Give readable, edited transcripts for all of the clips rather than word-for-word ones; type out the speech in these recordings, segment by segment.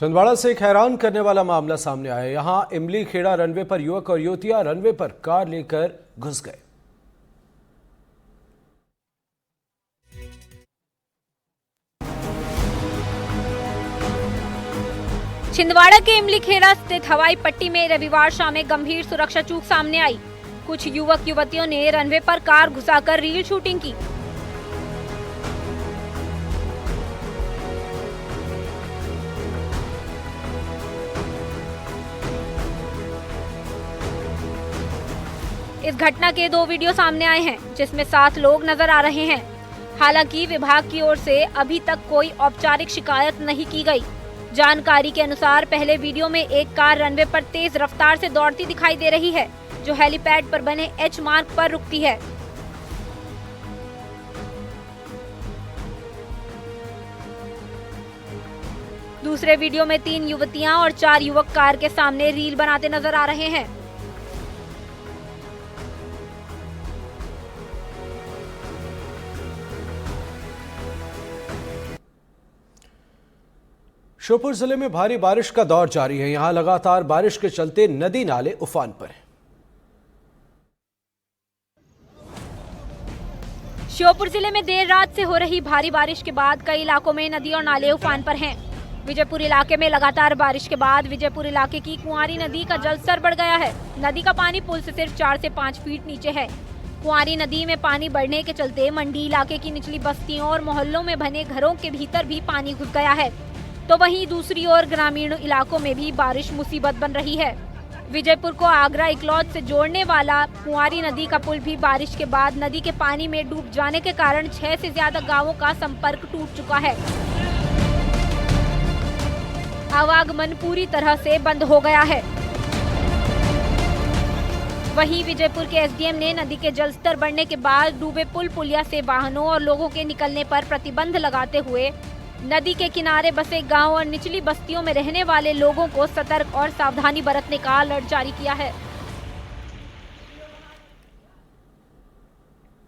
छिंदवाड़ा से एक हैरान करने वाला मामला सामने आया। यहां इमली खेड़ा रनवे पर युवक और युवतियां रनवे पर कार लेकर घुस गए। छिंदवाड़ा के इमली खेड़ा स्थित हवाई पट्टी में रविवार शाम एक गंभीर सुरक्षा चूक सामने आई। कुछ युवक युवतियों ने रनवे पर कार घुसाकर रील शूटिंग की। इस घटना के 2 वीडियो सामने आए हैं, जिसमें 7 लोग नजर आ रहे हैं। हालांकि विभाग की ओर से अभी तक कोई औपचारिक शिकायत नहीं की गई। जानकारी के अनुसार पहले वीडियो में एक कार रनवे पर तेज रफ्तार से दौड़ती दिखाई दे रही है, जो हेलीपैड पर बने एच मार्ग पर रुकती है। दूसरे वीडियो में 3 युवतियां और 4 युवक कार के सामने रील बनाते नजर आ रहे हैं। श्योपुर जिले में भारी बारिश का दौर जारी है। यहां लगातार बारिश के चलते नदी नाले उफान पर हैं। श्योपुर जिले में देर रात से हो रही भारी बारिश के बाद कई इलाकों में नदी और नाले उफान पर हैं। विजयपुर इलाके में लगातार बारिश के बाद विजयपुर इलाके की कुंवारी नदी का जलस्तर बढ़ गया है। नदी का पानी पुल से सिर्फ 4 से 5 फीट नीचे है। कुंवारी नदी में पानी बढ़ने के चलते मंडी इलाके की निचली बस्तियों और मोहल्लों में बने घरों के भीतर भी पानी घुस गया है। तो वहीं दूसरी ओर ग्रामीण इलाकों में भी बारिश मुसीबत बन रही है। विजयपुर को आगरा इकलौत से जोड़ने वाला कुंवारी नदी का पुल भी बारिश के बाद नदी के पानी में डूब जाने के कारण 6 से ज्यादा गांवों का संपर्क टूट चुका है। आवागमन पूरी तरह से बंद हो गया है। वहीं विजयपुर के एसडीएम ने नदी के जलस्तर बढ़ने के बाद डूबे पुल पुलिया से वाहनों और लोगों के निकलने पर प्रतिबंध लगाते हुए नदी के किनारे बसे गांव और निचली बस्तियों में रहने वाले लोगों को सतर्क और सावधानी बरतने का अलर्ट जारी किया है।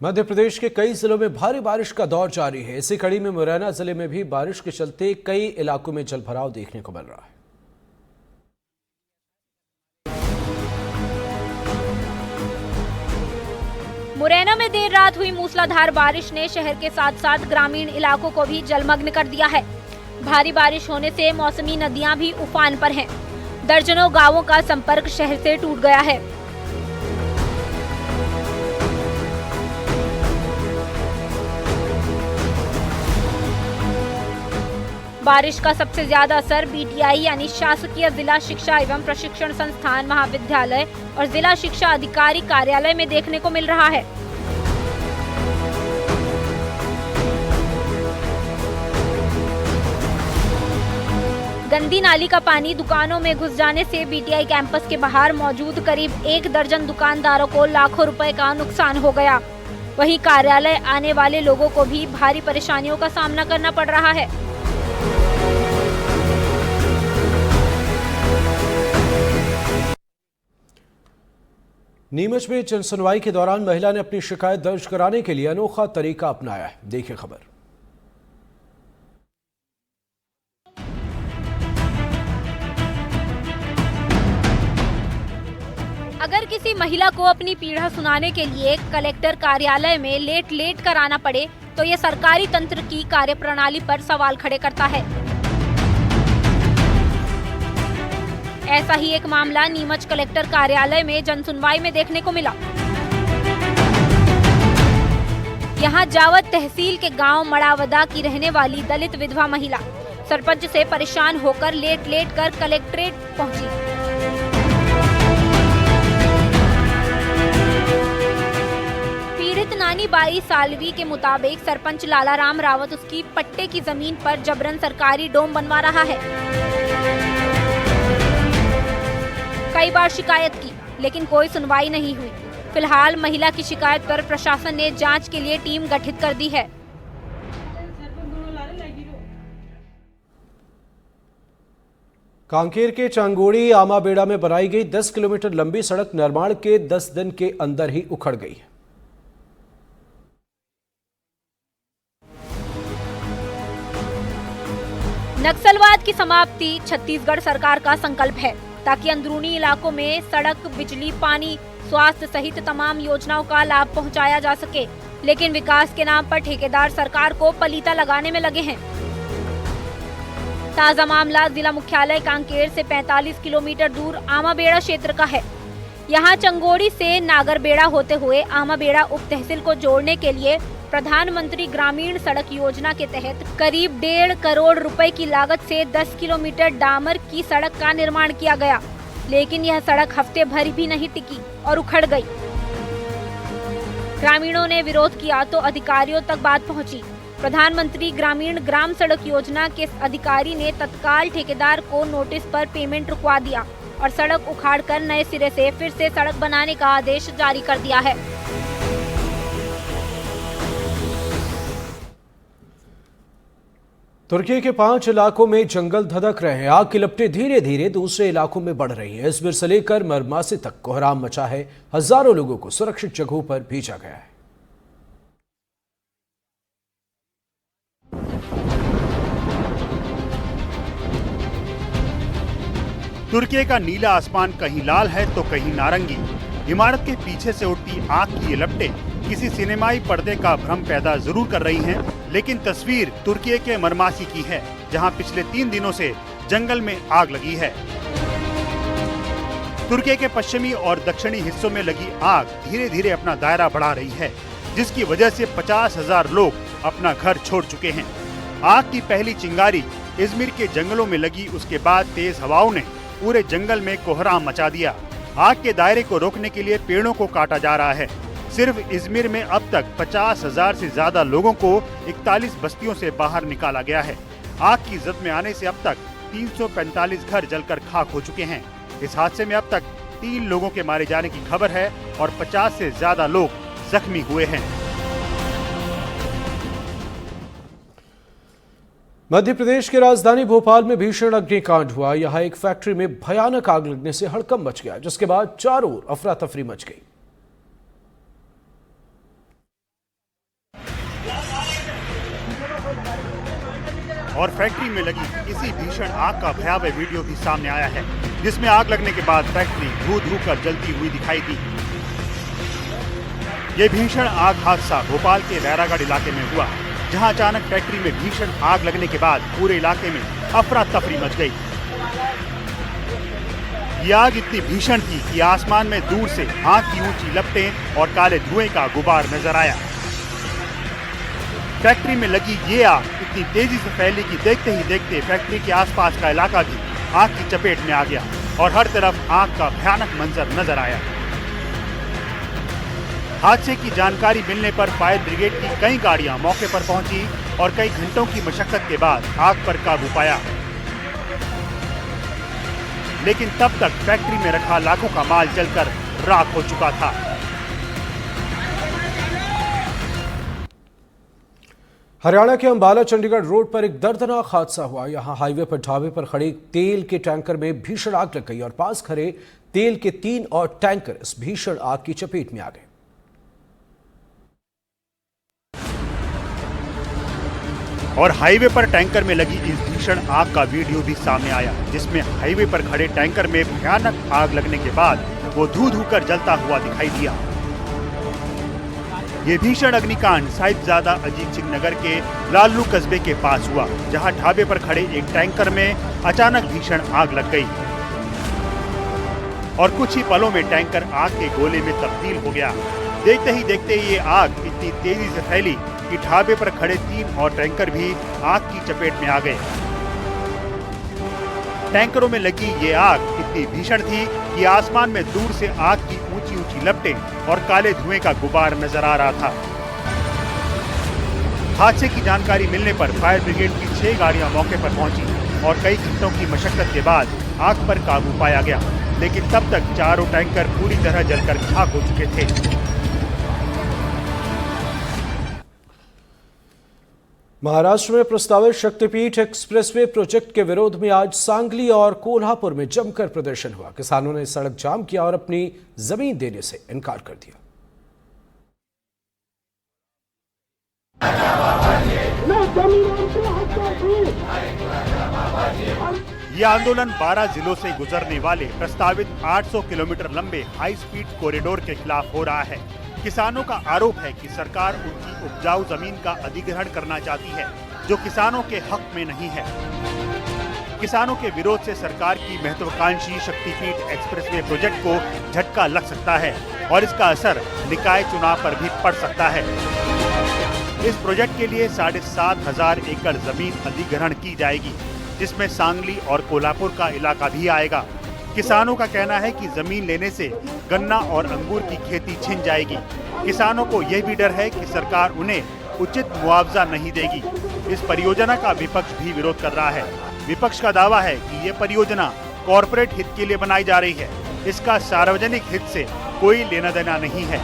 मध्य प्रदेश के कई जिलों में भारी बारिश का दौर जारी है। इसी कड़ी में मुरैना जिले में भी बारिश के चलते कई इलाकों में जलभराव देखने को मिल रहा है। मुरैना में देर रात हुई मूसलाधार बारिश ने शहर के साथ साथ ग्रामीण इलाकों को भी जलमग्न कर दिया है। भारी बारिश होने से मौसमी नदियां भी उफान पर हैं। दर्जनों गांवों का संपर्क शहर से टूट गया है। बारिश का सबसे ज्यादा असर बीटीआई यानी शासकीय जिला शिक्षा एवं प्रशिक्षण संस्थान महाविद्यालय और जिला शिक्षा अधिकारी कार्यालय में देखने को मिल रहा है। गंदी नाली का पानी दुकानों में घुस जाने से बीटीआई कैंपस के बाहर मौजूद करीब 1 दर्जन दुकानदारों को लाखों रुपए का नुकसान हो गया। वहीं कार्यालय आने वाले लोगों को भी भारी परेशानियों का सामना करना पड़ रहा है। नीमच में जन सुनवाई के दौरान महिला ने अपनी शिकायत दर्ज कराने के लिए अनोखा तरीका अपनाया है। देखिए खबर। अगर किसी महिला को अपनी पीड़ा सुनाने के लिए कलेक्टर कार्यालय में लेट कर आना पड़े तो ये सरकारी तंत्र की कार्यप्रणाली पर सवाल खड़े करता है। ऐसा ही एक मामला नीमच कलेक्टर कार्यालय में जनसुनवाई में देखने को मिला। यहां जावद तहसील के गांव मड़ावदा की रहने वाली दलित विधवा महिला सरपंच से परेशान होकर लेट कर कलेक्ट्रेट पहुंची। पीड़ित नानी बाई सालवी के मुताबिक सरपंच लालाराम रावत उसकी पट्टे की जमीन पर जबरन सरकारी डोम बनवा रहा है। कई बार शिकायत की लेकिन कोई सुनवाई नहीं हुई। फिलहाल महिला की शिकायत पर प्रशासन ने जांच के लिए टीम गठित कर दी है। कांकेर के चांगोड़ी आमाबेड़ा में बनाई गई 10 किलोमीटर लंबी सड़क निर्माण के 10 दिन के अंदर ही उखड़ गई है। नक्सलवाद की समाप्ति छत्तीसगढ़ सरकार का संकल्प है, ताकि अंदरूनी इलाकों में सड़क, बिजली, पानी, स्वास्थ्य सहित तमाम योजनाओं का लाभ पहुंचाया जा सके। लेकिन विकास के नाम पर ठेकेदार सरकार को पलीता लगाने में लगे हैं। ताजा मामला जिला मुख्यालय कांकेर से 45 किलोमीटर दूर आमाबेड़ा क्षेत्र का है। यहाँ चंगोड़ी से नागरबेड़ा होते हुए आमाबेड़ा उप तहसील को जोड़ने के लिए प्रधानमंत्री ग्रामीण सड़क योजना के तहत करीब 1.5 करोड़ रुपए की लागत से 10 किलोमीटर डामर की सड़क का निर्माण किया गया, लेकिन यह सड़क हफ्ते भर भी नहीं टिकी और उखड़ गई। ग्रामीणों ने विरोध किया तो अधिकारियों तक बात पहुंची। प्रधानमंत्री ग्रामीण ग्राम सड़क योजना के अधिकारी ने तत्काल ठेकेदार को नोटिस पर पेमेंट रुकवा दिया और सड़क उखाड़कर नए सिरे से फिर से सड़क बनाने का आदेश जारी कर दिया है। तुर्की के 5 इलाकों में जंगल धधक रहे हैं। आग की लपटें धीरे धीरे दूसरे इलाकों में बढ़ रही हैं। इज़मिर से लेकर मरमासी तक कोहराम मचा है। हजारों लोगों को सुरक्षित जगहों पर भेजा गया है। तुर्की का नीला आसमान कहीं लाल है तो कहीं नारंगी। इमारत के पीछे से उठती आग की ये लपटें किसी सिनेमाई पर्दे का भ्रम पैदा जरूर कर रही हैं, लेकिन तस्वीर तुर्की के मरमासी की है, जहां पिछले 3 दिनों से जंगल में आग लगी है। तुर्की के पश्चिमी और दक्षिणी हिस्सों में लगी आग धीरे धीरे अपना दायरा बढ़ा रही है, जिसकी वजह से 50,000 लोग अपना घर छोड़ चुके हैं। आग की पहली चिंगारी इज़मिर के जंगलों में लगी, उसके बाद तेज हवाओं ने पूरे जंगल में कोहराम मचा दिया। आग के दायरे को रोकने के लिए पेड़ों को काटा जा रहा है। सिर्फ इज़मिर में अब तक 50,000 से ज्यादा लोगों को 41 बस्तियों से बाहर निकाला गया है। आग की जद में आने से अब तक 345 घर जलकर खाक हो चुके हैं। इस हादसे में अब तक 3 लोगों के मारे जाने की खबर है और 50 से ज्यादा लोग जख्मी हुए हैं। मध्य प्रदेश की राजधानी भोपाल में भीषण अग्निकांड हुआ। यहां एक फैक्ट्री में भयानक आग लगने से हड़कंप मच गया, जिसके बाद चारों ओर अफरा तफरी मच गई। और फैक्ट्री में लगी इसी भीषण आग का भयावह वीडियो भी सामने आया है, जिसमें आग लगने के बाद फैक्ट्री धू कर जलती हुई दिखाई दी। ये भीषण आग हादसा भोपाल के बैरागढ़ इलाके में हुआ, जहां अचानक फैक्ट्री में भीषण आग लगने के बाद पूरे इलाके में अफरा तफरी मच गई। ये आग इतनी भीषण थी कि आसमान में दूर से आग की ऊंची लपटें और काले धुएं का गुबार नजर आया। फैक्ट्री में लगी ये आग इतनी तेजी से फैली कि देखते ही देखते फैक्ट्री के आसपास का इलाका भी आग की चपेट में आ गया और हर तरफ आग का भयानक मंजर नजर आया। हादसे की जानकारी मिलने पर फायर ब्रिगेड की कई गाड़ियां मौके पर पहुंची और कई घंटों की मशक्कत के बाद आग पर काबू पाया, लेकिन तब तक फैक्ट्री में रखा लाखों का माल जलकर राख हो चुका था। हरियाणा के अंबाला चंडीगढ़ रोड पर एक दर्दनाक हादसा हुआ। यहां हाईवे पर ढाबे पर खड़े तेल के टैंकर में भीषण आग लग गई और पास खड़े तेल के 3 और टैंकर इस भीषण आग की चपेट में आ गए। और हाईवे पर टैंकर में लगी इस भीषण आग का वीडियो भी सामने आया, जिसमें हाईवे पर खड़े टैंकर में भयानक आग लगने के बाद वो धू कर जलता हुआ दिखाई दिया। ये भीषण अग्निकांड साहिबजादा अजीत सिंह नगर के लालू कस्बे के पास हुआ, जहां ढाबे पर खड़े एक टैंकर में अचानक भीषण आग लग गई और कुछ ही पलों में टैंकर आग के गोले में तब्दील हो गया। देखते ही देखते ये आग इतनी तेजी से फैली कि ढाबे पर खड़े 3 और टैंकर भी आग की चपेट में आ गए। टैंकरों में लगी ये आग इतनी भीषण थी कि आसमान में दूर से आग की ऊंची ऊंची लपटें और काले धुएं का गुबार नजर आ रहा था। हादसे की जानकारी मिलने पर फायर ब्रिगेड की 6 गाड़ियां मौके पर पहुंची और कई घंटों की मशक्कत के बाद आग पर काबू पाया गया, लेकिन तब तक चारों टैंकर पूरी तरह जलकर खाक हो चुके थे। महाराष्ट्र में प्रस्तावित शक्तिपीठ एक्सप्रेसवे प्रोजेक्ट के विरोध में आज सांगली और कोल्हापुर में जमकर प्रदर्शन हुआ। किसानों ने सड़क जाम किया और अपनी जमीन देने से इनकार कर दिया। ये आंदोलन 12 जिलों से गुजरने वाले प्रस्तावित 800 किलोमीटर लंबे हाई स्पीड कॉरिडोर के खिलाफ हो रहा है। किसानों का आरोप है कि सरकार उनकी उपजाऊ जमीन का अधिग्रहण करना चाहती है, जो किसानों के हक में नहीं है। किसानों के विरोध से सरकार की महत्वाकांक्षी शक्तिपीठ एक्सप्रेसवे प्रोजेक्ट को झटका लग सकता है और इसका असर निकाय चुनाव पर भी पड़ सकता है। इस प्रोजेक्ट के लिए 7,500 एकड़ जमीन अधिग्रहण की जाएगी, जिसमें सांगली और कोल्हापुर का इलाका भी आएगा। किसानों का कहना है कि जमीन लेने से गन्ना और अंगूर की खेती छिन जाएगी। किसानों को यह भी डर है कि सरकार उन्हें उचित मुआवजा नहीं देगी। इस परियोजना का विपक्ष भी विरोध कर रहा है। विपक्ष का दावा है कि ये परियोजना कॉरपोरेट हित के लिए बनाई जा रही है। इसका सार्वजनिक हित से कोई लेना देना नहीं है।